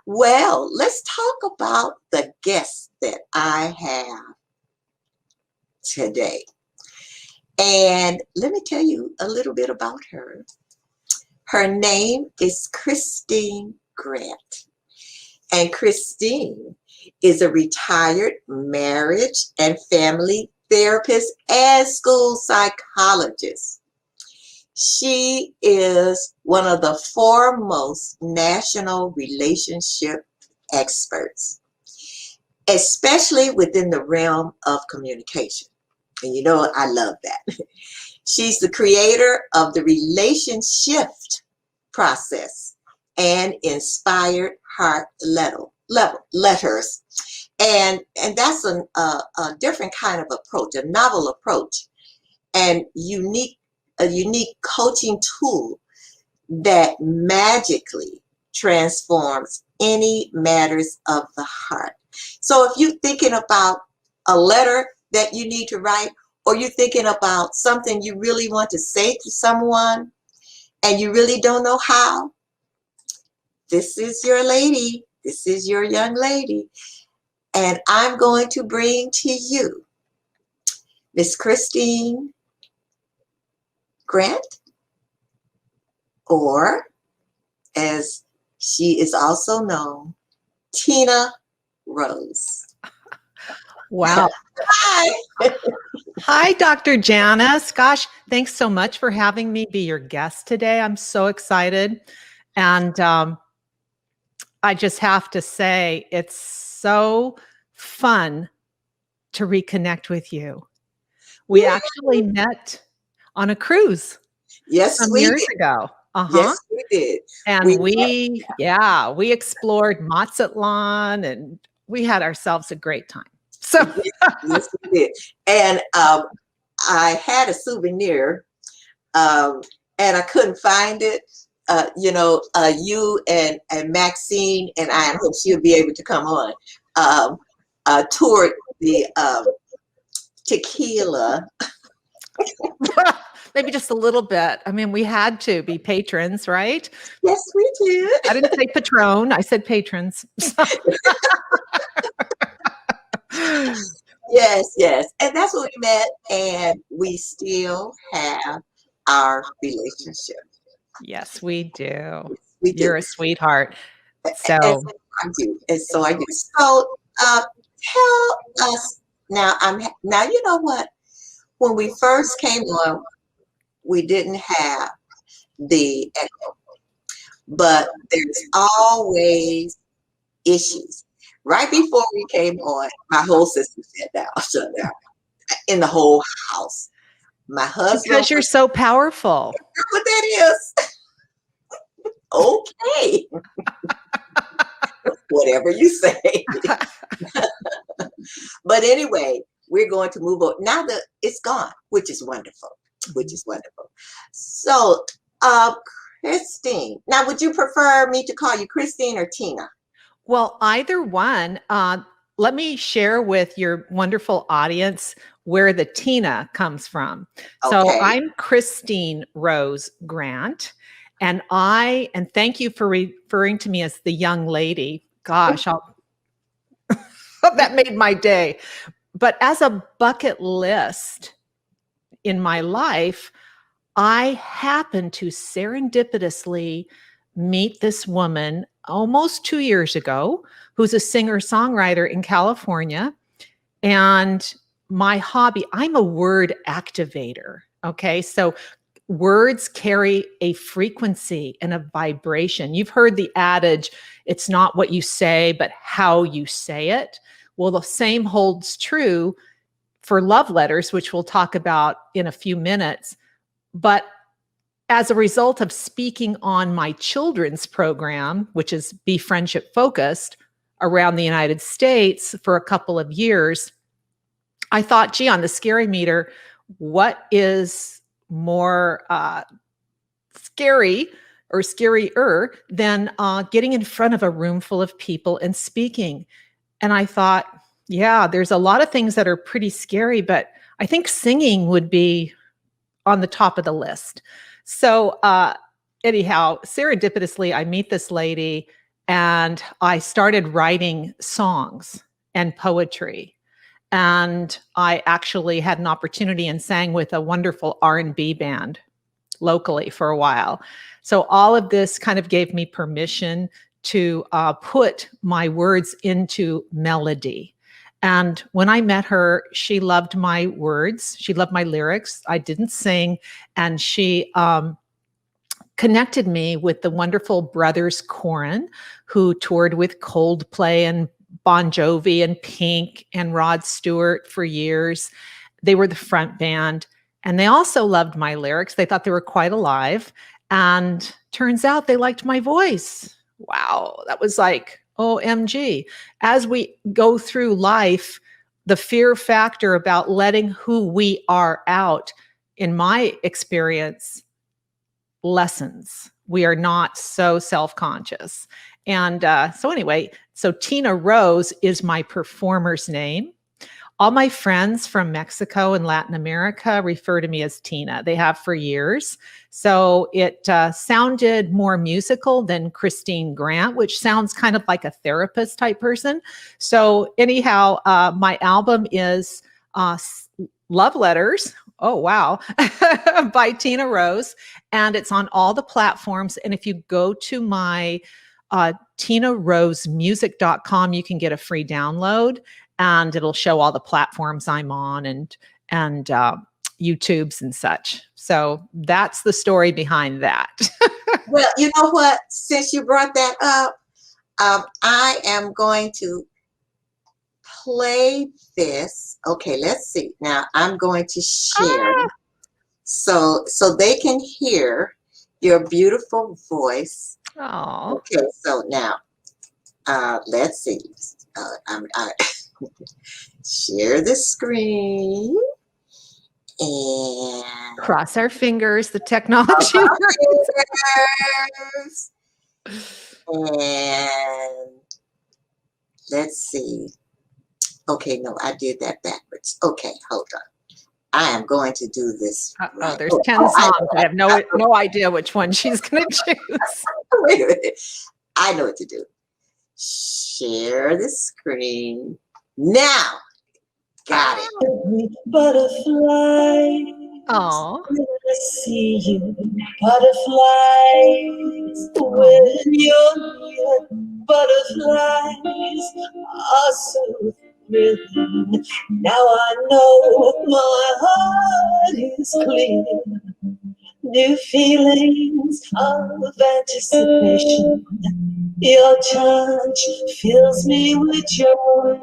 Well, let's talk about the guest that I have today. And let me tell you a little bit about her. Her name is Kristine Grant. And Kristine is a retired marriage and family therapist and school psychologist. She is one of the foremost national relationship experts, especially within the realm of communication. And you know, I love that. She's the creator of the relationship process and inspired heart letters. And that's a different kind of approach, a novel approach, and a unique coaching tool that magically transforms any matters of the heart. So if you're thinking about a letter that you need to write, or you're thinking about something you really want to say to someone and you really don't know how, this is your lady. This is your young lady. And I'm going to bring to you Miss Kristine Grant, or as she is also known, Tina Rose. Wow. Hi. Hi, Dr. Janice. Gosh, thanks so much for having me be your guest today. I'm so excited. And I just have to say, it's so fun to reconnect with you. We actually met on a cruise Yes, some we years did. ago. Yes, we did. And we explored Mazatlan and we had ourselves a great time. So Yes, we did. And I had a souvenir, and I couldn't find it. You and Maxine and I hope she'll be able to come on. Toured the tequila. maybe just a little bit. I mean, we had to be patrons, right? Yes, we did. I didn't say Patron. I said patrons. Yes. And that's when we met, and we still have our relationship. Yes, we do. We do. You're a sweetheart. So I do. And so I do. So tell us now. Now you know what? When we first came on, we didn't have the echo, but there's always issues. Right before we came on, my whole system shut down in the whole house. My husband. Because you're so powerful. That's what that is. Okay. Whatever you say. But anyway, we're going to move on. Now that it's gone, which is wonderful. So, Kristine, now would you prefer me to call you Kristine or Tina? Well, either one. Let me share with your wonderful audience where the Tina comes from. Okay. So I'm Kristine Rose Grant, and thank you for referring to me as the young lady. Gosh, that made my day. But as a bucket list in my life, I happened to serendipitously meet this woman almost 2 years ago, who's a singer-songwriter in California. And my hobby, I'm a word activator. Okay. So words carry a frequency and a vibration. You've heard the adage, it's not what you say, but how you say it. Well, the same holds true for love letters, which we'll talk about in a few minutes. But as a result of speaking on my children's program, which is Be Friendship Focused, around the United States for a couple of years, I thought, gee, on the scary meter, what is more scary or scarier than getting in front of a room full of people and speaking? And I thought, yeah, there's a lot of things that are pretty scary, but I think singing would be on the top of the list. So anyhow, serendipitously, I meet this lady and I started writing songs and poetry. And I actually had an opportunity and sang with a wonderful R&B band locally for a while. So all of this kind of gave me permission to put my words into melody. And when I met her, she loved my words. She loved my lyrics. I didn't sing. And she connected me with the wonderful brothers Corin, who toured with Coldplay and Bon Jovi and Pink and Rod Stewart for years. They were the front band. And they also loved my lyrics. They thought they were quite alive. And turns out they liked my voice. Wow, that was like, OMG. As we go through life, the fear factor about letting who we are out, in my experience, lessons. We are not so self-conscious. And so anyway, so Tina Rose is my performer's name. All my friends from Mexico and Latin America refer to me as Tina. They have for years. So it sounded more musical than Kristine Grant, which sounds kind of like a therapist type person. So anyhow, my album is Love Letters. Oh, wow. By Tina Rose. And it's on all the platforms. And if you go to my tinarosemusic.com, you can get a free download. And it'll show all the platforms I'm on and YouTubes and such. So that's the story behind that. Well, you know what? Since you brought that up, I am going to play this. Okay, let's see. Now I'm going to share so they can hear your beautiful voice. Oh. Okay, so now let's see. I share the screen and Cross our fingers, the technology works. And let's see. Okay, no, I did that backwards. Okay, hold on. I am going to do this. Oh, there's 10 songs. I have no idea which one she's going to choose. Wait a minute. I know what to do. Share the screen. Now. Got it. Butterfly. Oh. When I see you, butterflies. When you're near, butterflies are so thrilling. Now I know my heart is clear. New feelings of anticipation. Your touch fills me with joy.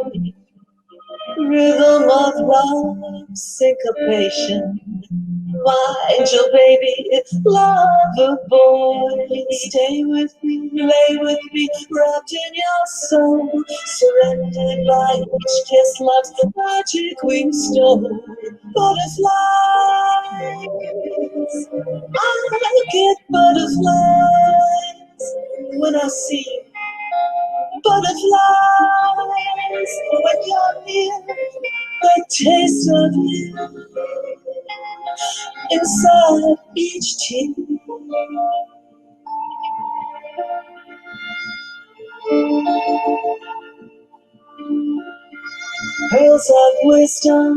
Rhythm of love, syncopation. My angel baby, lover boy. Stay with me, lay with me, wrapped in your soul. Surrendered by each kiss, love's magic wings stole. Butterflies, I get butterflies when I see you. Butterflies when you're near, the taste of you inside each tear. Pearls of wisdom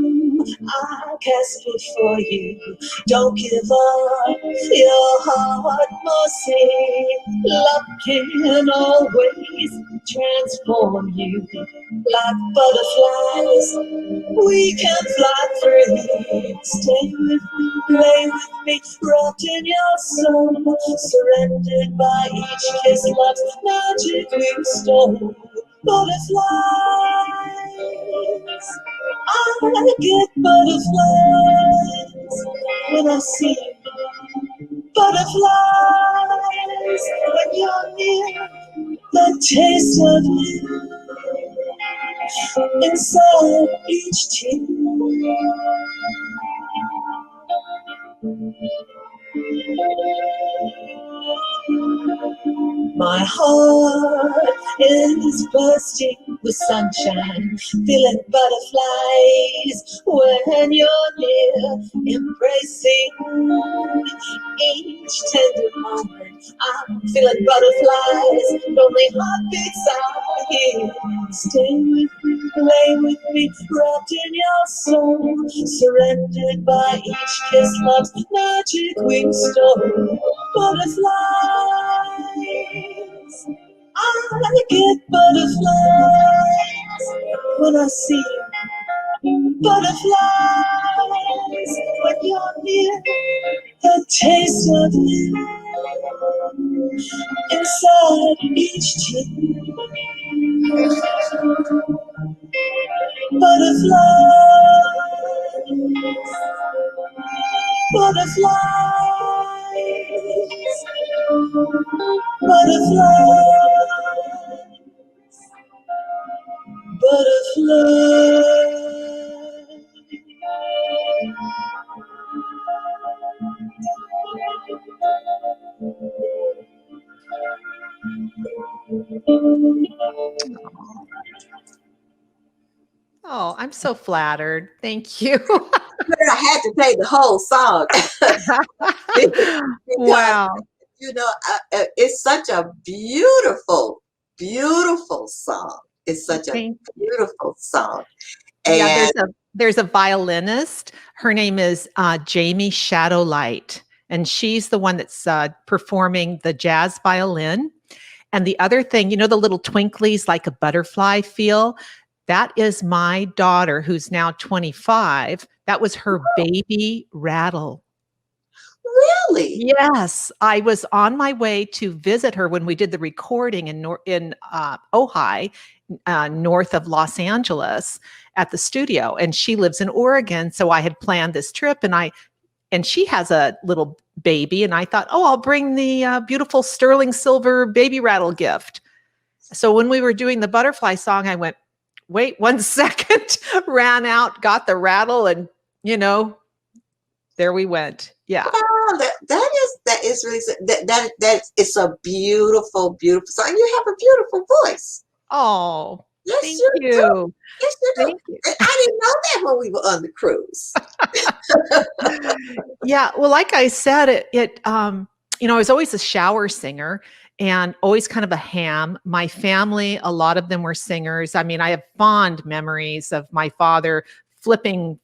I cast before you. Don't give up your heart, mercy. Love can always transform you. Like butterflies, we can fly free. Stay with me, play with me, wrapped in your soul. Surrendered by each kiss, love's magic we stole. Butterflies, I get butterflies when I see you. Butterflies when you're near, the taste of you inside each tear. My heart is bursting with sunshine, feeling butterflies when you're near, embracing each tender moment. I'm feeling butterflies, lonely heartbeats are here. Stay with me, play with me, wrapped in your soul, surrendered by each kiss, love's magic wings stole. Butterflies, I get butterflies when I see you. Butterflies when you're near, the taste of you inside each tear. Butterflies, butterflies, butterflies, butterflies. Oh, I'm so flattered. Thank you. I had to play the whole song because Wow. it's such a beautiful, beautiful song. It's such a Thank beautiful song, Yeah, and there's a violinist. Her name is Jamie Shadowlight, and she's the one that's performing the jazz violin. And the other thing, the little twinklies like a butterfly feel, that is my daughter who's now 25. That was her baby rattle. really, Yes, I was on my way to visit her when we did the recording in Ojai, north of Los Angeles, at the studio, and she lives in Oregon. So I had planned this trip, and she has a little baby, and I thought, oh, I'll bring the beautiful sterling silver baby rattle gift. So when we were doing the butterfly song, I went, wait 1 second, ran out, got the rattle, and there we went. Yeah. wow, that is really that it's a beautiful, beautiful song. You have a beautiful voice. Oh, Yes, thank you do. you. Yes, you do. Thank you. And I didn't know that when we were on the cruise. Yeah, well, like I said, I was always a shower singer and always kind of a ham. My family, a lot of them were singers. I mean, I have fond memories of my father flipping,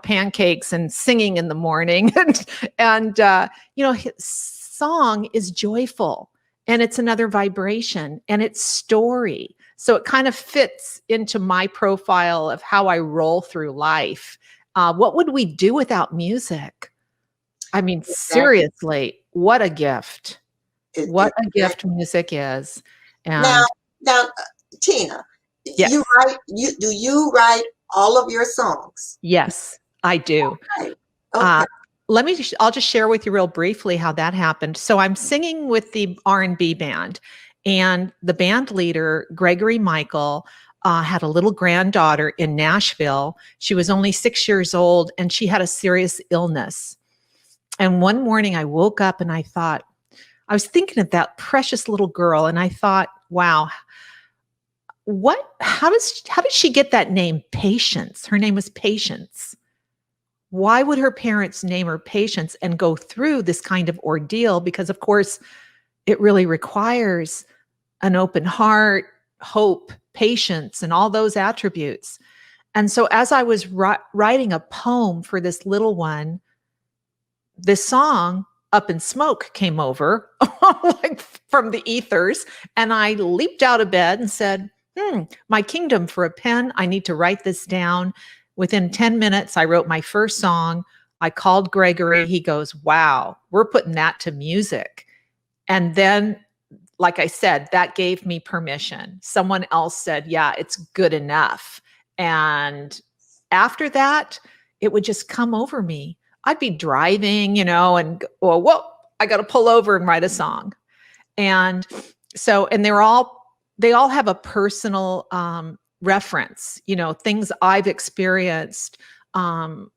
pancakes and singing in the morning. And his song is joyful and it's another vibration and it's story. So it kind of fits into my profile of how I roll through life. What would we do without music? I mean, Exactly. seriously, what a gift. What a gift Exactly. music is. Now, And now, Tina, you yes, write you write all of your songs? yes, I do. Right. Uh, Okay. I'll just share with you real briefly how that happened. So I'm singing with the R&B band, and the band leader, Gregory Michael, had a little granddaughter in Nashville. She was only 6 years old, and she had a serious illness. And one morning I woke up and I was thinking of that precious little girl, and I thought, wow, how did she get that name, Patience? Her name was Patience. Why would her parents name her Patience and go through this kind of ordeal? Because of course, it really requires an open heart, hope, patience, and all those attributes. And so as I was writing a poem for this little one, this song Up in Smoke came over like from the ethers, and I leaped out of bed and said, my kingdom for a pen. I need to write this down. Within 10 minutes, I wrote my first song. I called Gregory. He goes, wow, we're putting that to music. And then, like I said, that gave me permission. Someone else said, yeah, it's good enough. And after that, it would just come over me. I'd be driving, and go, whoa, I got to pull over and write a song. And and they all have a personal reference, things I've experienced, um,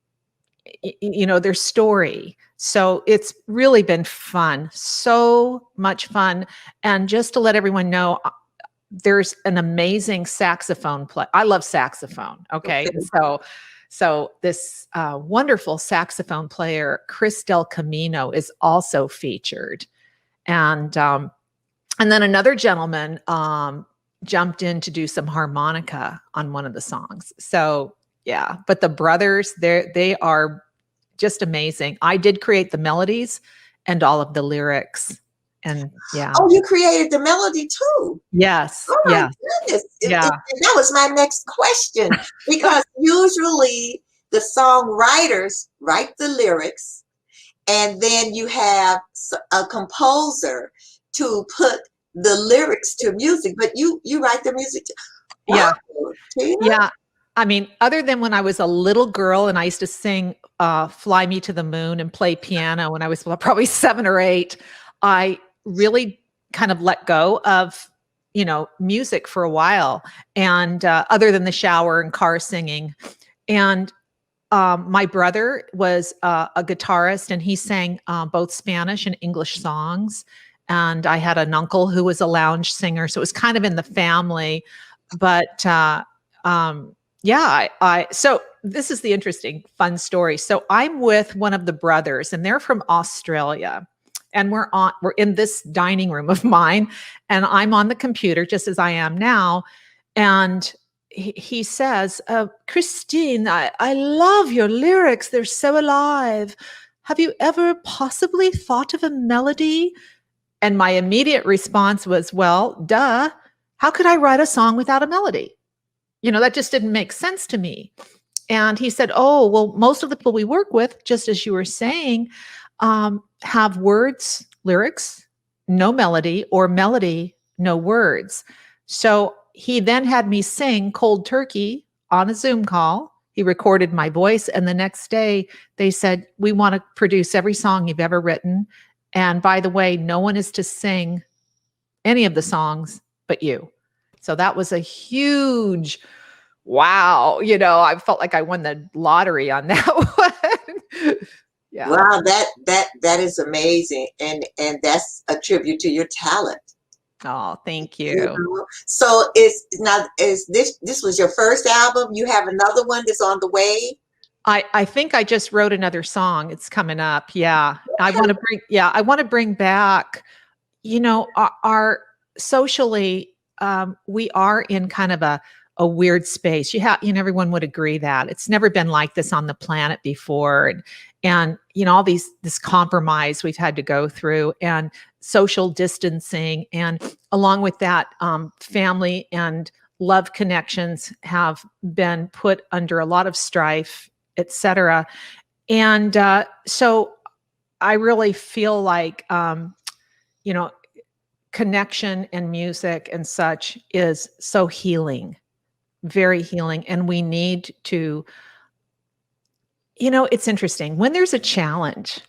their story. So it's really been fun, so much fun. And just to let everyone know, there's an amazing saxophone play. I love saxophone. Okay. Okay. And so this wonderful saxophone player, Chris Del Camino, is also featured. And then another gentleman jumped in to do some harmonica on one of the songs. So yeah, but the brothers, they are just amazing. I did create the melodies and all of the lyrics. And yeah. Oh, you created the melody too. Yes. Oh my Yeah. goodness. Yeah. That was my next question, because usually the songwriters write the lyrics, and then you have a composer to put the lyrics to music, but you write the music too. Yeah. Wow, Tina. Yeah. I mean, other than when I was a little girl and I used to sing Fly Me to the Moon and play piano when I was probably 7 or 8, I really kind of let go of, music for a while. And other than the shower and car singing. And my brother was a guitarist, and he sang both Spanish and English songs. And I had an uncle who was a lounge singer. So it was kind of in the family. But yeah, so this is the interesting, fun story. So I'm with one of the brothers, and they're from Australia. And we're in this dining room of mine, and I'm on the computer just as I am now. And he says, Kristine, I love your lyrics. They're so alive. Have you ever possibly thought of a melody? And my immediate response was, well, duh. How could I write a song without a melody? That just didn't make sense to me. And he said, oh, well, most of the people we work with, just as you were saying, have words, lyrics, no melody, or melody, no words. So he then had me sing Cold Turkey on a Zoom call. He recorded my voice. And the next day they said, we want to produce every song you've ever written. And by the way, no one is to sing any of the songs but you. So that was a huge wow. I felt like I won the lottery on that one. Yeah. Wow, that is amazing, and that's a tribute to your talent. Oh, thank you. So is this was your first album? You have another one that's on the way? I think I just wrote another song. It's coming up. Yeah. I want to bring back, our socially, we are in kind of a weird space. Everyone would agree that it's never been like this on the planet before. And all this compromise we've had to go through, and social distancing. And along with that, family and love connections have been put under a lot of strife, et cetera. And so I really feel like, connection and music and such is so healing, very healing. And we need to, it's interesting. When there's a challenge,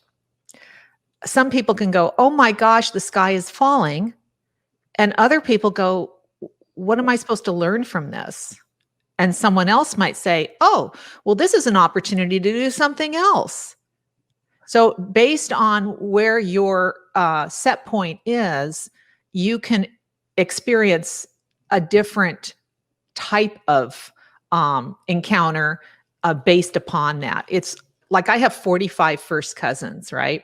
some people can go, oh my gosh, the sky is falling. And other people go, what am I supposed to learn from this? And someone else might say, oh, well, this is an opportunity to do something else. So based on where your set point is, you can experience a different type of encounter based upon that. It's like I have 45 first cousins, right?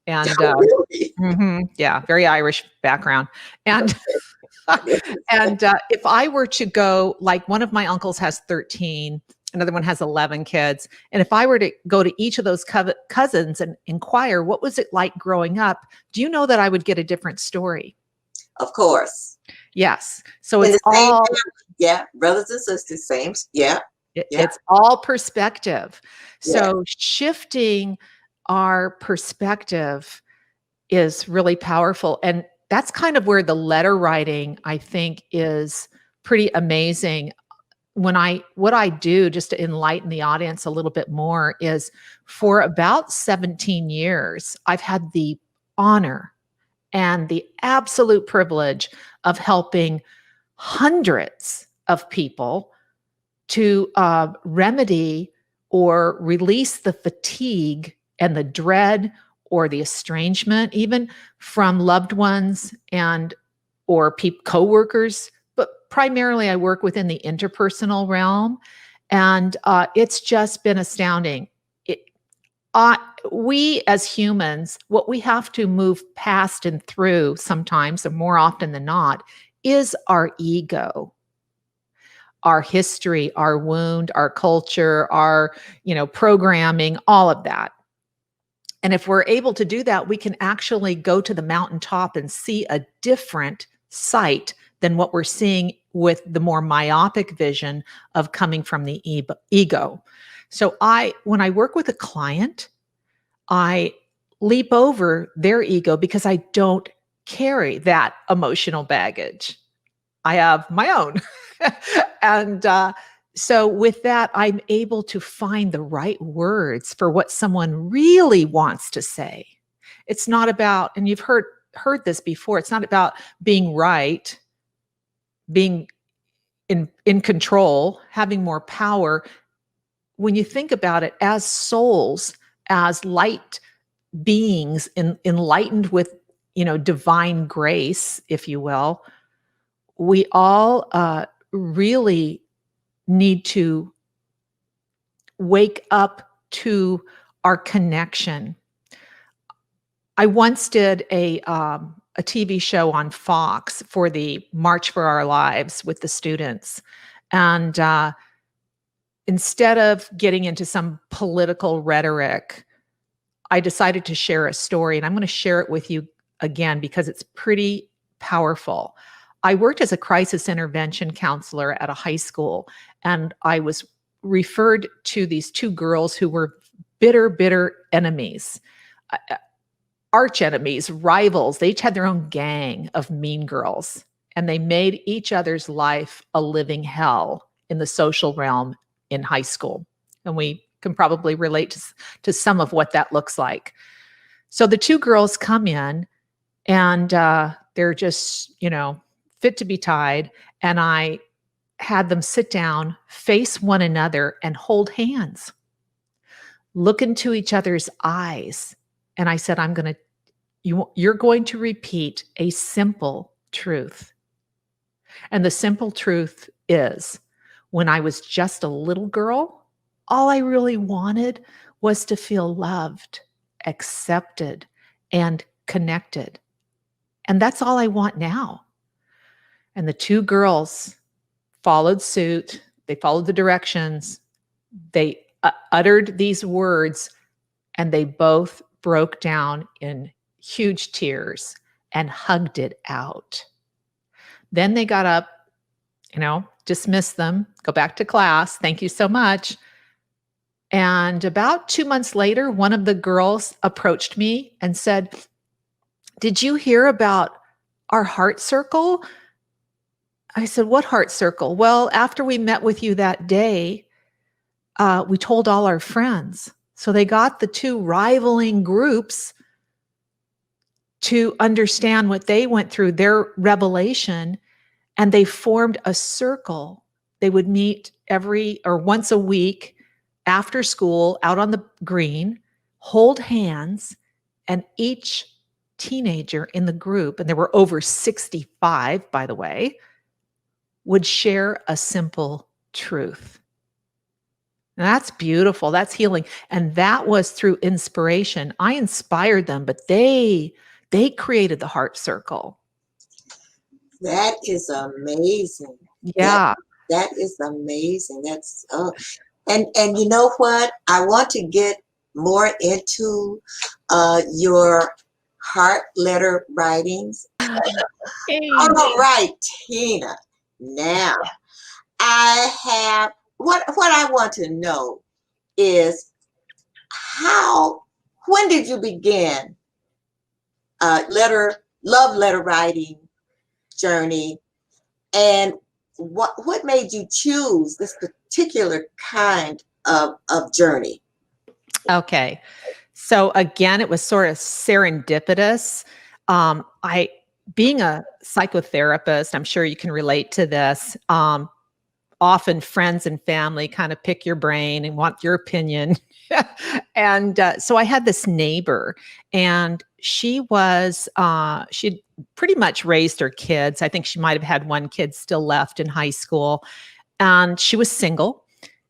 And Really? yeah, very Irish background. And and if I were to go, like one of my uncles has 13, another one has 11 kids. And if I were to go to each of those cousins and inquire, what was it like growing up? Do you know that I would get a different story? Of course. Yes. So In it's the same all, family. Yeah, brothers and sisters, same. Yeah. Yeah. it's all perspective. Yeah. So shifting our perspective is really powerful. And that's kind of where the letter writing, I think, is pretty amazing. What I do, just to enlighten the audience a little bit more, is for about 17 years, I've had the honor and the absolute privilege of helping hundreds of people to remedy or release the fatigue and the dread or the estrangement, even from loved ones and or coworkers, primarily I work within the interpersonal realm, and it's just been astounding. It, we as humans, what we have to move past and through sometimes, and more often than not, is our ego, our history, our wound, our culture, our, programming, all of that. And if we're able to do that, we can actually go to the mountaintop and see a different sight than what we're seeing with the more myopic vision of coming from the ego. So when I work with a client, I leap over their ego because I don't carry that emotional baggage. I have my own. And so with that, I'm able to find the right words for what someone really wants to say. It's not about, and you've heard this before, it's not about being right, being in control, having more power. When you think about it, as souls, as light beings, enlightened with divine grace, if you will, we all really need to wake up to our connection. I once did a TV show on Fox for the March for Our Lives with the students, and instead of getting into some political rhetoric, I decided to share a story, and I'm going to share it with you again because it's pretty powerful. I worked as a crisis intervention counselor at a high school, and I was referred to these two girls who were bitter enemies, arch enemies, rivals. They each had their own gang of mean girls, and they made each other's life a living hell in the social realm in high school. And we can probably relate to some of what that looks like. So the two girls come in, and they're just, fit to be tied. And I had them sit down, face one another, and hold hands, look into each other's eyes. And I said, you're going to repeat a simple truth. And the simple truth is, when I was just a little girl, all I really wanted was to feel loved, accepted, and connected. And that's all I want now. And the two girls followed suit. They followed the directions. They uttered these words, and they both broke down in huge tears and hugged it out. Then they got up, dismissed them, go back to class. Thank you so much. And about 2 months later, one of the girls approached me and said, "Did you hear about our heart circle?" I said, "What heart circle?" "Well, after we met with you that day, we told all our friends." So they got the two rivaling groups to understand what they went through, their revelation, and they formed a circle. They would meet once a week after school out on the green, hold hands, and each teenager in the group, and there were over 65, by the way, would share a simple truth. And that's beautiful. That's healing. And that was through inspiration. I inspired them, but they created the heart circle. That is amazing. Yeah. That is amazing. That's and you know what? I want to get more into your heart letter writings. Hey. All right, Tina. Now, I have what I want to know is when did you begin love letter writing journey, and what made you choose this particular kind of journey? Okay. So again, it was sort of serendipitous. Being a psychotherapist, I'm sure you can relate to this. often friends and family kind of pick your brain and want your opinion. And so I had this neighbor, and she'd pretty much raised her kids. I think she might have had one kid still left in high school, and she was single,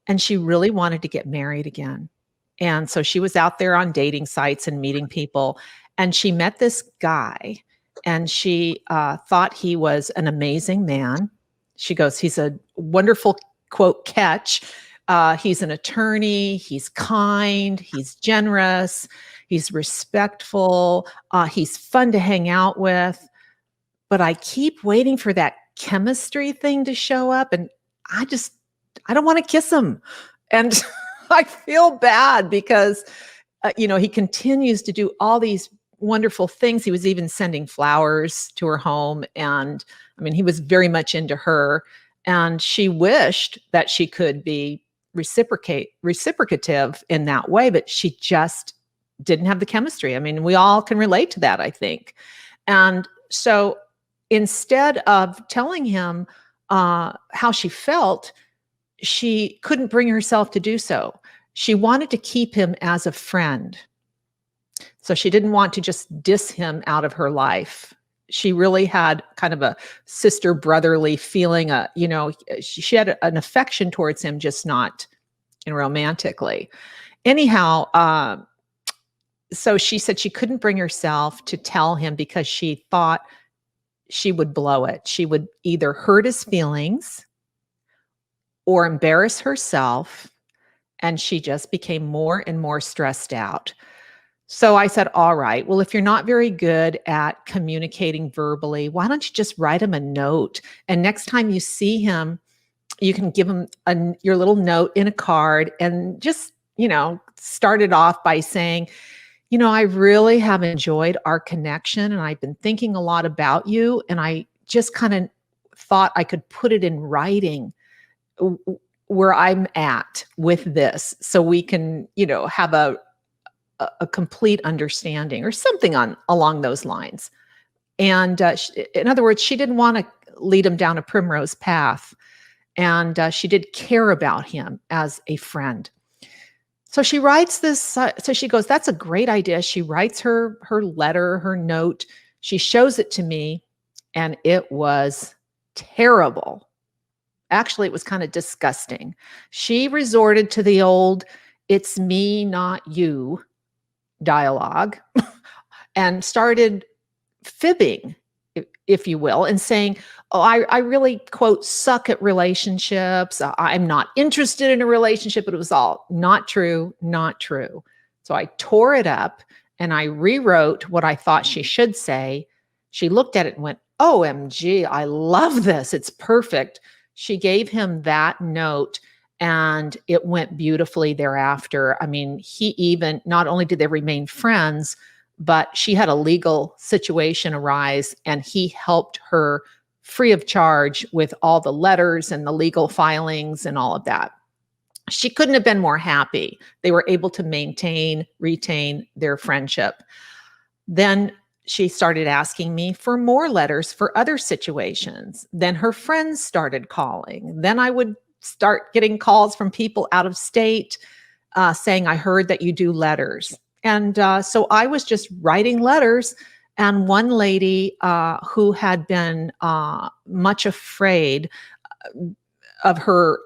and she really wanted to get married again. And so she was out there on dating sites and meeting people, and she met this guy, and she thought he was an amazing man. She goes, he's a wonderful, quote, catch. He's an attorney. He's kind. He's generous. He's respectful. He's fun to hang out with. But I keep waiting for that chemistry thing to show up, and I don't want to kiss him. And I feel bad because, he continues to do all these wonderful things. He was even sending flowers to her home. And I mean, he was very much into her. And she wished that she could be reciprocative in that way, but she just didn't have the chemistry. I mean, we all can relate to that, I think. And so instead of telling him how she felt, she couldn't bring herself to do so. She wanted to keep him as a friend. So she didn't want to just diss him out of her life. She really had kind of a sister brotherly feeling. She had an affection towards him, just not romantically. Anyhow, so she said she couldn't bring herself to tell him because she thought she would blow it. She would either hurt his feelings or embarrass herself. And she just became more and more stressed out. So I said, all right, well, if you're not very good at communicating verbally, why don't you just write him a note? And next time you see him, you can give him your little note in a card and just, start it off by saying, I really have enjoyed our connection, and I've been thinking a lot about you. And I just kind of thought I could put it in writing where I'm at with this, so we can, have a complete understanding or something along those lines. And in other words, she didn't want to lead him down a primrose path, and she did care about him as a friend. So she writes this. So she goes, "That's a great idea." She writes her letter, her note. She shows it to me, and it was terrible. Actually, it was kind of disgusting. She resorted to the old "it's me, not you" dialogue and started fibbing, if you will, and saying, "Oh, I really, quote, suck at relationships. I'm not interested in a relationship." But it was all not true, not true. So I tore it up and I rewrote what I thought she should say. She looked at it and went, "OMG, I love this. It's perfect." She gave him that note, and it went beautifully thereafter. I mean, he even, not only did they remain friends, but she had a legal situation arise, and he helped her free of charge with all the letters and the legal filings and all of that. She couldn't have been more happy. They were able to retain their friendship. Then she started asking me for more letters for other situations. Then her friends started calling. Then I would start getting calls from people out of state saying, "I heard that you do letters." And so I was just writing letters. And one lady who had been much afraid of her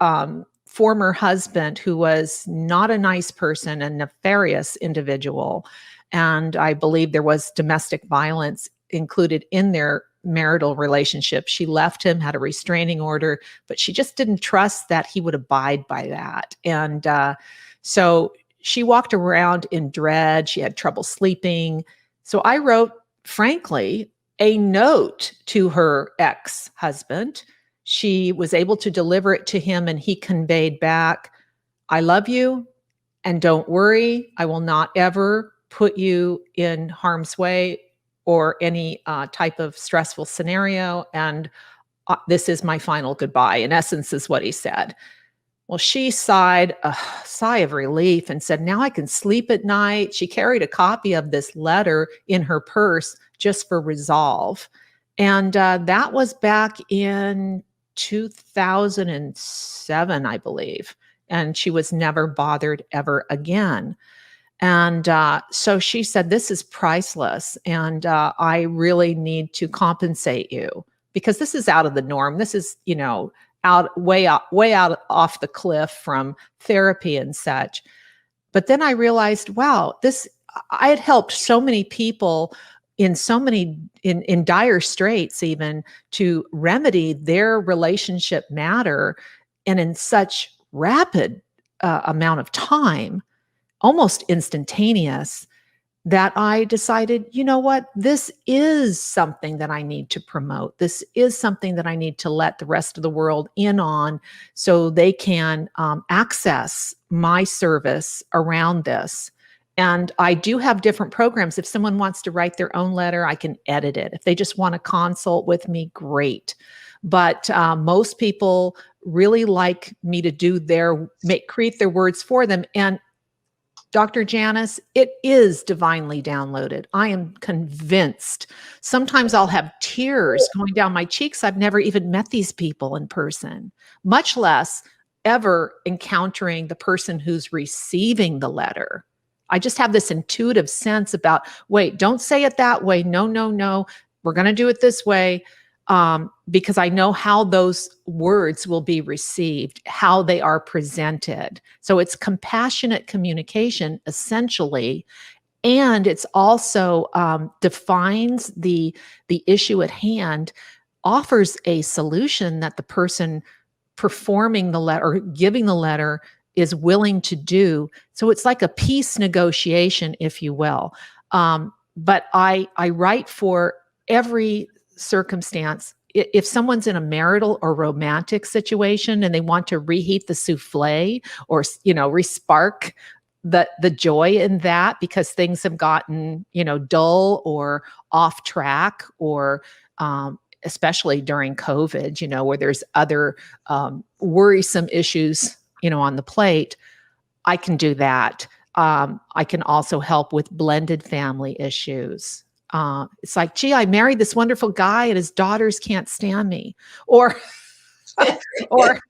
former husband, who was not a nice person, a nefarious individual, and I believe there was domestic violence included in their marital relationship. She left him, had a restraining order, but she just didn't trust that he would abide by that. And so she walked around in dread. She had trouble sleeping. So I wrote, frankly, a note to her ex-husband. She was able to deliver it to him, and he conveyed back, "I love you, and don't worry, I will not ever put you in harm's way or any type of stressful scenario. And this is my final goodbye," in essence, is what he said. Well, she sighed a sigh of relief and said, "Now I can sleep at night." She carried a copy of this letter in her purse just for resolve. And that was back in 2007, I believe. And she was never bothered ever again. And so she said, this is priceless. And I really need to compensate you because this is out of the norm. This is, way out off the cliff from therapy and such. But then I realized, wow, I had helped so many people in so many, in dire straits, even to remedy their relationship matter and in such rapid amount of time, almost instantaneous, that I decided, you know what, this is something that I need to promote. This is something that I need to let the rest of the world in on so they can access my service around this. And I do have different programs. If someone wants to write their own letter, I can edit it. If they just want to consult with me, great. But most people really like me to do create their words for them. And Dr. Janice, it is divinely downloaded. I am convinced. Sometimes I'll have tears going down my cheeks. I've never even met these people in person, much less ever encountering the person who's receiving the letter. I just have this intuitive sense about, wait, don't say it that way. No, no, no. We're going to do it this way. Because I know how those words will be received, how they are presented. So it's compassionate communication, essentially. And it's also defines the issue at hand, offers a solution that the person performing the letter or giving the letter is willing to do. So it's like a peace negotiation, if you will. But I write for every circumstance. If someone's in a marital or romantic situation and they want to reheat the souffle or, respark the joy in that because things have gotten, dull or off track, or especially during COVID, where there's other worrisome issues, on the plate, I can do that. I can also help with blended family issues. It's like, gee, I married this wonderful guy and his daughters can't stand me, or the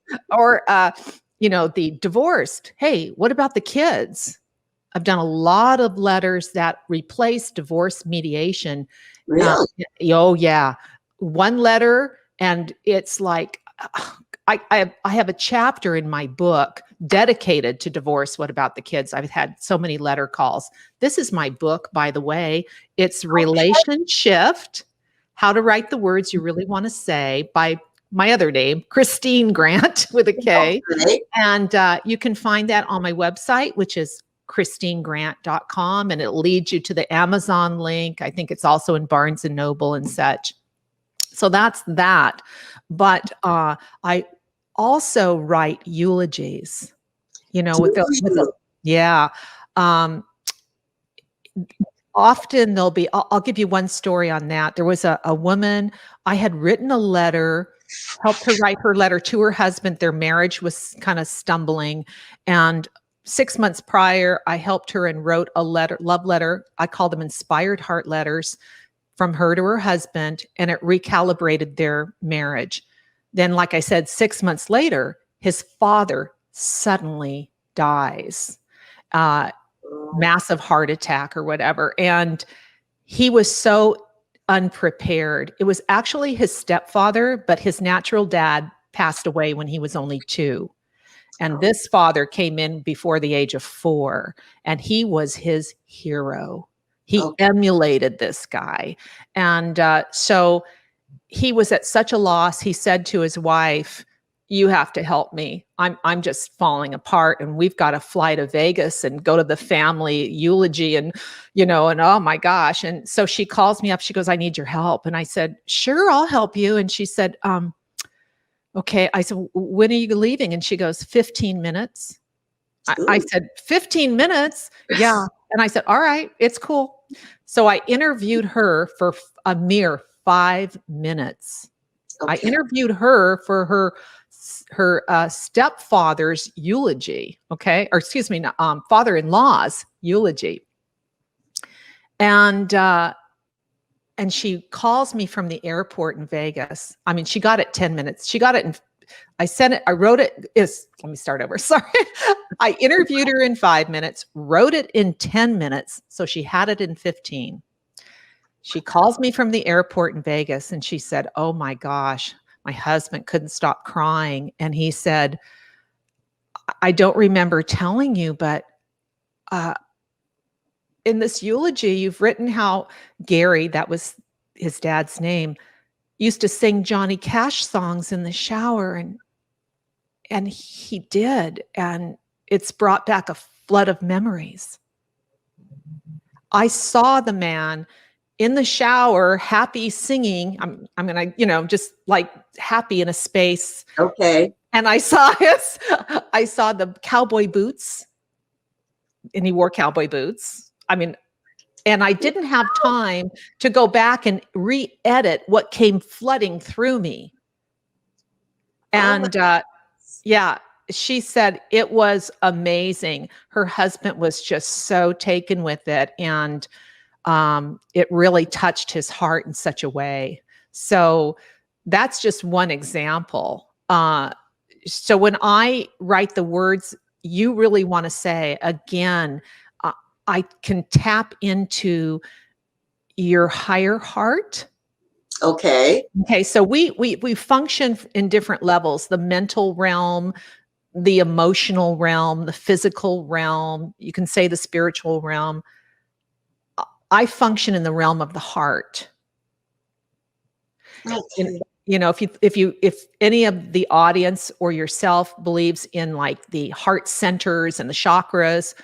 divorced. Hey, what about the kids? I've done a lot of letters that replace divorce mediation. Really? Oh yeah. One letter. And it's like, I have a chapter in my book dedicated to divorce. What about the kids? I've had so many letter calls. This is my book, by the way. It's Relation Shift, How to Write the Words You Really Want to Say, by my other name, Kristine Grant with a K. Okay. And you can find that on my website, which is KristineGrant.com, and it leads you to the Amazon link. I think it's also in Barnes and Noble and such. So that's that. But I also write eulogies, yeah. Often there'll be, I'll give you one story on that. There was a woman, I had written a letter, helped her write her letter to her husband. Their marriage was kind of stumbling. And 6 months prior, I helped her and wrote a love letter. I call them inspired heart letters from her to her husband, and it recalibrated their marriage. Then, like I said, 6 months later, his father suddenly dies, massive heart attack or whatever. And he was so unprepared. It was actually his stepfather, but his natural dad passed away when he was only 2. And this father came in before the age of 4, and he was his hero. He emulated this guy. And so he was at such a loss. He said to his wife, you have to help me. I'm just falling apart, and we've got to fly to Vegas and go to the family eulogy and oh my gosh. And so she calls me up. She goes, I need your help. And I said, sure, I'll help you. And she said, okay. I said, when are you leaving? And she goes, 15 minutes. I said, 15 minutes? Yeah. And I said, all right, it's cool. So I interviewed her for a mere 5 minutes. Okay. I interviewed her for her stepfather's eulogy. Okay. Or excuse me, father-in-law's eulogy. And and she calls me from the airport in Vegas. I mean, she got it 10 minutes. She got it in, I sent it, I wrote it, let me start over. Sorry. I interviewed her in 5 minutes, wrote it in 10 minutes. So she had it in 15. She calls me from the airport in Vegas and she said, oh my gosh, my husband couldn't stop crying. And he said, I don't remember telling you, but in this eulogy, you've written how Gary, that was his dad's name, used to sing Johnny Cash songs in the shower. And he did. And it's brought back a flood of memories. I saw the man in the shower, happy singing. I'm going to, just like happy in a space. Okay. And I saw the cowboy boots, and he wore cowboy boots. I mean, and I didn't have time to go back and re-edit what came flooding through me. And yeah, she said it was amazing. Her husband was just so taken with it. And it really touched his heart in such a way. So that's just one example. So when I write the words you really want to say, again, I can tap into your higher heart. Okay. Okay. So we function in different levels: the mental realm, the emotional realm, the physical realm. You can say the spiritual realm. I function in the realm of the heart. Okay. If any of the audience or yourself believes in like the heart centers and the chakras,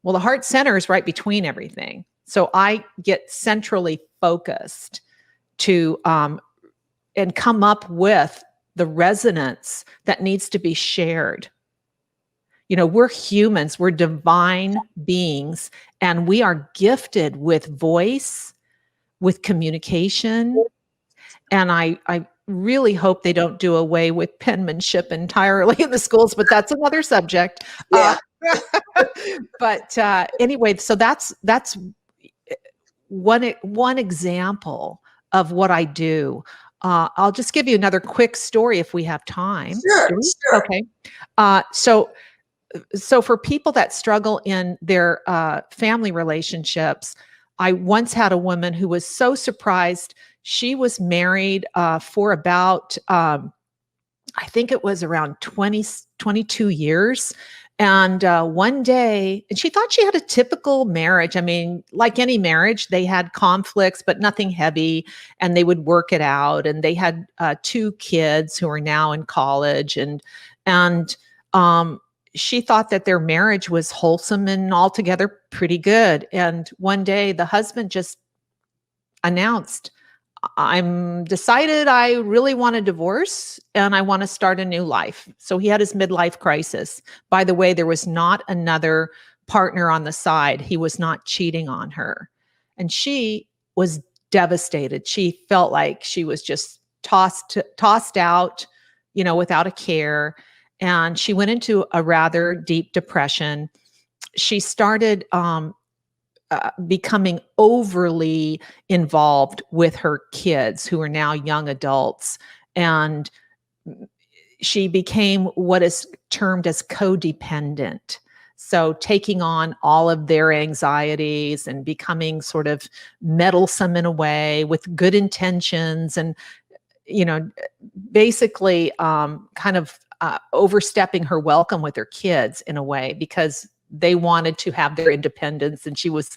well, the heart center is right between everything. So I get centrally focused to and come up with the resonance that needs to be shared. We're humans, we're divine beings, and we are gifted with voice, with communication. And I really hope they don't do away with penmanship entirely in the schools, but that's another subject. Yeah. But anyway, so that's one example of what I do. I'll just give you another quick story if we have time. Sure. Okay. So for people that struggle in their family relationships, I once had a woman who was so surprised. She was married for about, I think it was around 22 years. And one day, and she thought she had a typical marriage. I mean, like any marriage, they had conflicts, but nothing heavy, and they would work it out. And they had 2 kids who are now in college. And she thought that their marriage was wholesome and altogether pretty good. And one day the husband just announced, I'm decided I really want a divorce and I want to start a new life. So he had his midlife crisis. By the way, there was not another partner on the side. He was not cheating on her. And she was devastated. She felt like she was just tossed out, without a care. And she went into a rather deep depression. She started becoming overly involved with her kids, who are now young adults. And she became what is termed as codependent. So taking on all of their anxieties and becoming sort of meddlesome in a way with good intentions, and, basically kind of overstepping her welcome with her kids in a way, because they wanted to have their independence, and she was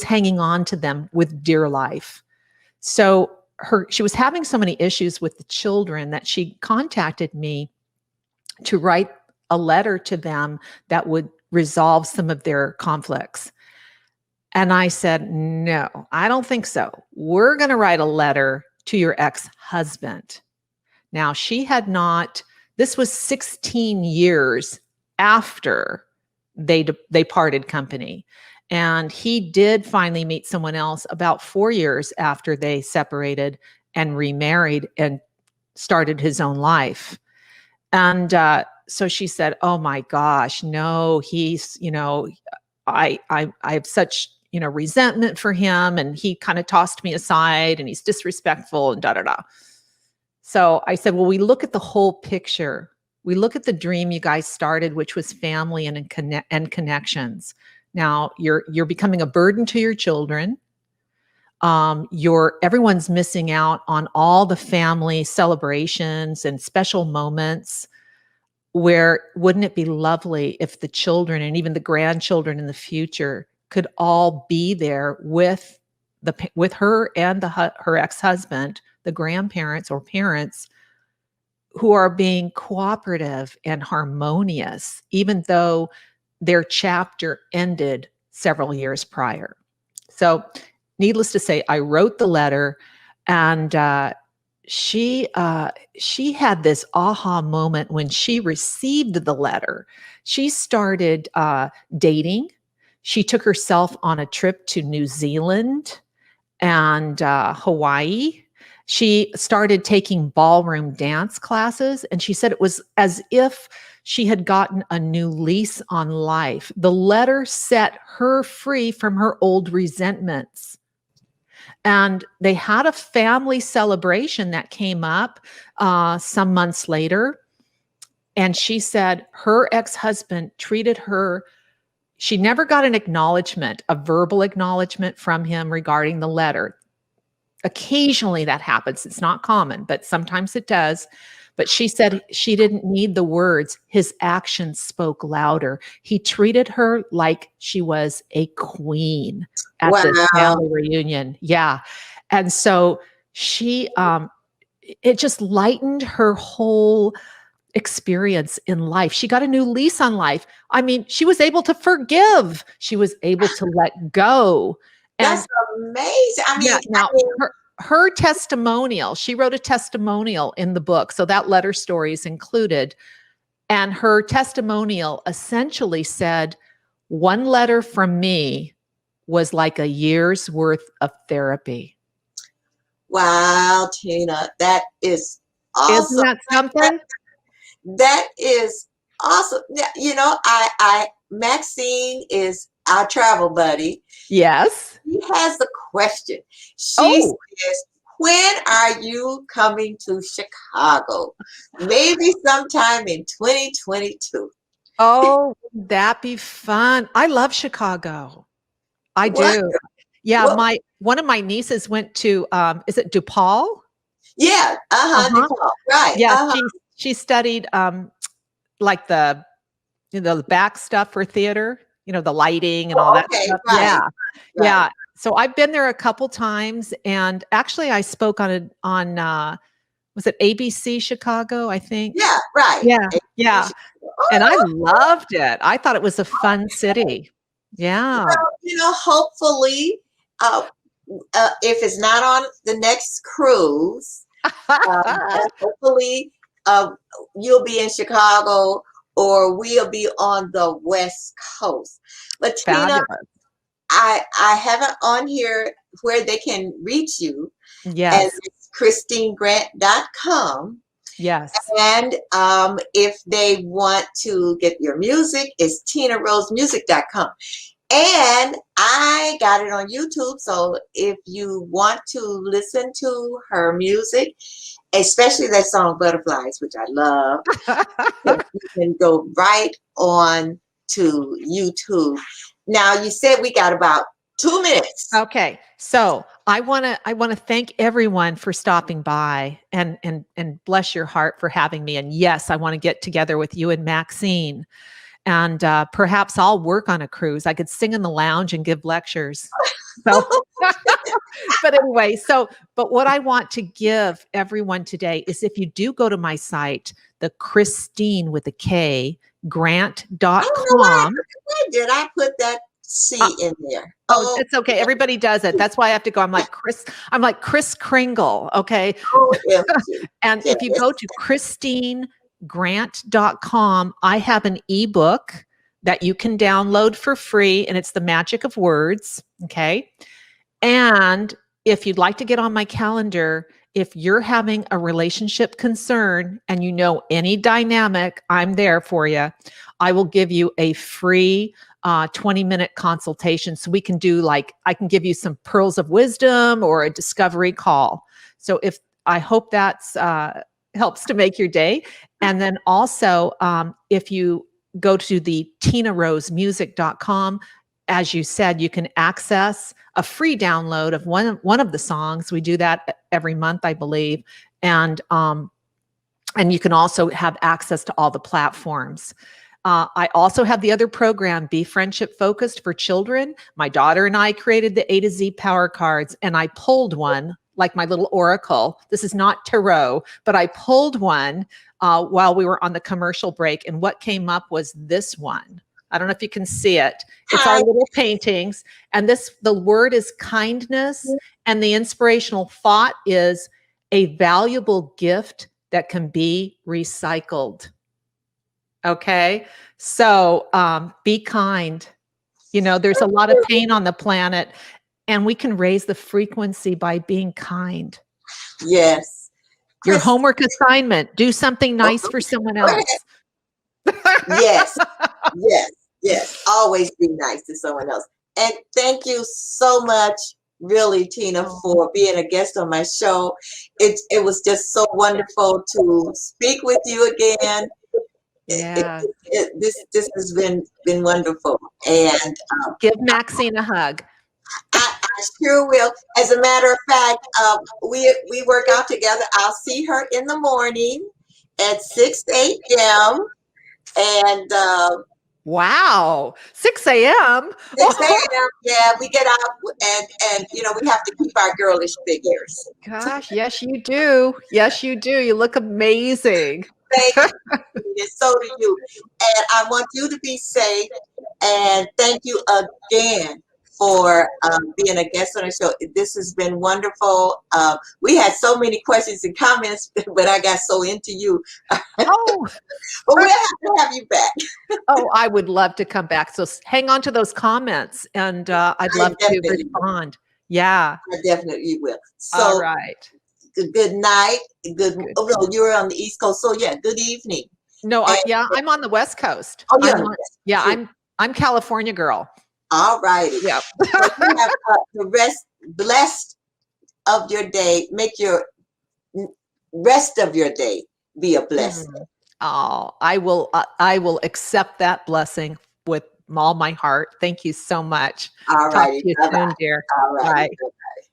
hanging on to them with dear life. So she was having so many issues with the children that she contacted me to write a letter to them that would resolve some of their conflicts. And I said, no, I don't think so. We're going to write a letter to your ex-husband. Now, this was 16 years after they parted company. And he did finally meet someone else about 4 years after they separated and remarried and started his own life. And so she said, oh my gosh, no, he's, I have such, resentment for him, and he kind of tossed me aside, and he's disrespectful and da da da. So I said, well, we look at the whole picture. We look at the dream you guys started, which was family and connections. Now you're becoming a burden to your children. Everyone's missing out on all the family celebrations and special moments, where wouldn't it be lovely if the children and even the grandchildren in the future could all be there with her and her ex-husband, the grandparents or parents, who are being cooperative and harmonious, even though their chapter ended several years prior. So needless to say, I wrote the letter, and she had this aha moment when she received the letter. She started dating. She took herself on a trip to New Zealand and Hawaii. She started taking ballroom dance classes, and she said it was as if she had gotten a new lease on life. The letter set her free from her old resentments. And they had a family celebration that came up some months later. And she said her ex-husband treated her. She never got an acknowledgement, a verbal acknowledgement from him regarding the letter. Occasionally that happens. It's not common, but sometimes it does. But she said she didn't need the words. His actions spoke louder. He treated her like she was a queen at this Wow. family reunion. Yeah. And so it just lightened her whole experience in life. She got a new lease on life. I mean, she was able to forgive. She was able to let go. That's And amazing. yeah, now her testimonial, she wrote a testimonial in the book. So that letter story is included. And her testimonial essentially said, one letter from me was like a year's worth of therapy. Wow, Tina, that is Isn't awesome. that something? That is awesome. Maxine is our travel buddy. Yes. She has a question. She Oh, says, when are you coming to Chicago? Maybe sometime in 2022. oh, would that be fun? I love Chicago. I What? do. Yeah, What? one of my nieces went to is it DePaul? Yeah, Uh-huh. DePaul, right. Yeah, she studied like the back stuff for theater, the lighting and all Oh, that okay, stuff. right, Yeah. right. Yeah. So I've been there a couple times, and actually I spoke on was it ABC Chicago, I think? Yeah, right. Yeah. Yeah. And I Oh, loved it. I thought it was a fun city. Yeah. well, hopefully, uh, if it's not on the next cruise, hopefully you'll be in Chicago or we'll be on the West Coast. But Tina, Fabulous. I have it on here where they can reach you, and Yes. it's KristineGrant.com. Yes. And if they want to get your music, it's TinaRoseMusic.com. And I got it on YouTube, so if you want to listen to her music, especially that song Butterflies, which I love, you can go right on to YouTube. Now, you said we got about 2 minutes. Okay. So I want to thank everyone for stopping by, and bless your heart for having me. And yes, I want to get together with you and Maxine, and perhaps I'll work on a cruise. I could sing in the lounge and give lectures. So, but anyway, but what I want to give everyone today is, if you do go to my site, the Kristine with a K, I don't know why grant.com. did I put that C in there. Oh, it's okay. Everybody does it. That's why I have to go. I'm like Chris Kringle. Okay. And if you go to KristineGrant.com, I have an ebook that you can download for free, and it's The Magic of Words. Okay. And if you'd like to get on my calendar, if you're having a relationship concern and you know any dynamic, I'm there for you. I will give you a free 20-minute consultation. So we can do I can give you some pearls of wisdom or a discovery call. So I hope that's helps to make your day. And then also, if you go to the tinarosemusic.com, as you said, you can access a free download of one of the songs. We do that every month, I believe. And you can also have access to all the platforms. I also have the other program, Be Friendship Focused for Children. My daughter and I created the A to Z power cards, and I pulled one, like my little oracle. This is not tarot, but I pulled one while we were on the commercial break. And what came up was this one. I don't know if you can see it. It's our little paintings. And the word is kindness. And the inspirational thought is a valuable gift that can be recycled. Okay. So be kind. There's a lot of pain on the planet, and we can raise the frequency by being kind. Yes. Your homework assignment, do something nice for someone else. Yes. Yes. Yes. Always be nice to someone else. And thank you so much, really, Tina, for being a guest on my show. It was just so wonderful to speak with you again. Yeah. This has been wonderful. And give Maxine a hug. I sure will. As a matter of fact, we work out together. I'll see her in the morning at 6 a.m. And wow, 6 a.m. 6 a.m. Yeah, we get out and we have to keep our girlish figures. Gosh, yes, you do. Yes, you do. You look amazing. Thank you. And so do you. And I want you to be safe. And thank you again for being a guest on the show. This has been wonderful. We had so many questions and comments, but I got so into you. Oh, but we'll have to have you back. Oh, I would love to come back. So hang on to those comments, and I'd love to respond. Yeah, I definitely will. So, all right. Good night. Oh, no, you're on the East Coast, so yeah. Good evening. No, I'm on the West Coast. Oh, yeah. I'm California girl. All righty. Yeah. So you have the blessed of your day. Make your rest of your day be a blessing. Oh, I will accept that blessing with all my heart. Thank you so much. All righty. Talk to you soon, dear. All right. Bye.